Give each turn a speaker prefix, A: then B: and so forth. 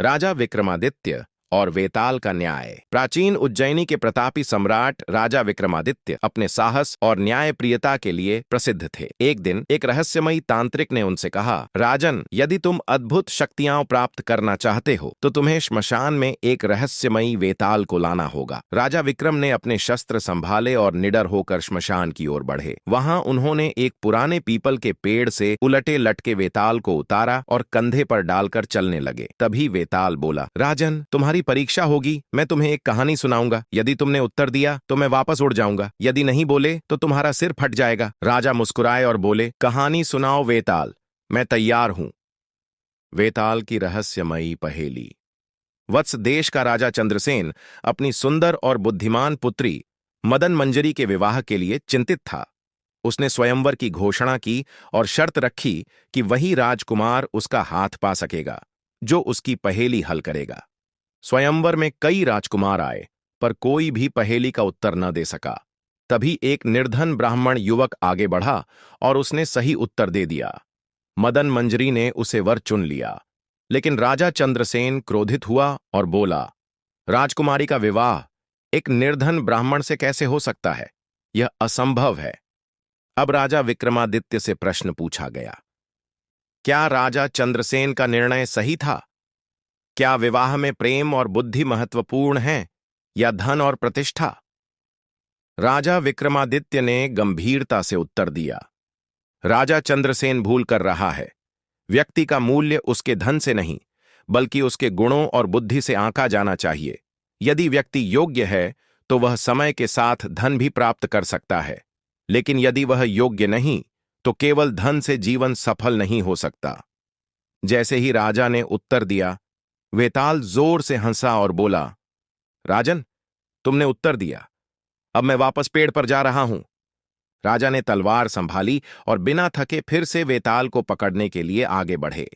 A: राजा विक्रमादित्य और वेताल का न्याय। प्राचीन उज्जैनी के प्रतापी सम्राट राजा विक्रमादित्य अपने साहस और न्यायप्रियता के लिए प्रसिद्ध थे। एक दिन एक रहस्यमयी तांत्रिक ने उनसे कहा, राजन, यदि तुम अद्भुत शक्तियां प्राप्त करना चाहते हो तो तुम्हें श्मशान में एक रहस्यमयी वेताल को लाना होगा। राजा विक्रम ने अपने शस्त्र संभाले और निडर होकर श्मशान की ओर बढ़े। वहां उन्होंने एक पुराने पीपल के पेड़ से उलटे लटके वेताल को उतारा और कंधे पर डालकर चलने लगे। तभी वेताल बोला, राजन, तुम्हारी परीक्षा होगी। मैं तुम्हें एक कहानी सुनाऊंगा। यदि तुमने उत्तर दिया तो मैं वापस उड़ जाऊंगा, यदि नहीं बोले तो तुम्हारा सिर फट जाएगा। राजा मुस्कुराए और बोले, कहानी सुनाओ वेताल, मैं तैयार हूं। वेताल की रहस्यमयी पहेली। वत्स देश का राजा चंद्रसेन अपनी सुंदर और बुद्धिमान पुत्री मदन मंजरी के विवाह के लिए चिंतित था। उसने स्वयंवर की घोषणा की और शर्त रखी कि वही राजकुमार उसका हाथ पा सकेगा जो उसकी पहेली हल करेगा। स्वयंवर में कई राजकुमार आए, पर कोई भी पहेली का उत्तर न दे सका। तभी एक निर्धन ब्राह्मण युवक आगे बढ़ा और उसने सही उत्तर दे दिया। मदन मंजरी ने उसे वर चुन लिया। लेकिन राजा चंद्रसेन क्रोधित हुआ और बोला, राजकुमारी का विवाह एक निर्धन ब्राह्मण से कैसे हो सकता है? यह असंभव है। अब राजा विक्रमादित्य से प्रश्न पूछा गया, क्या राजा चंद्रसेन का निर्णय सही था? क्या विवाह में प्रेम और बुद्धि महत्वपूर्ण हैं या धन और प्रतिष्ठा? राजा विक्रमादित्य ने गंभीरता से उत्तर दिया, राजा चंद्रसेन भूल कर रहा है। व्यक्ति का मूल्य उसके धन से नहीं, बल्कि उसके गुणों और बुद्धि से आंका जाना चाहिए। यदि व्यक्ति योग्य है तो वह समय के साथ धन भी प्राप्त कर सकता है, लेकिन यदि वह योग्य नहीं तो केवल धन से जीवन सफल नहीं हो सकता। जैसे ही राजा ने उत्तर दिया, वेताल जोर से हंसा और बोला, राजन, तुमने उत्तर दिया, अब मैं वापस पेड़ पर जा रहा हूं। राजा ने तलवार संभाली और बिना थके फिर से वेताल को पकड़ने के लिए आगे बढ़े।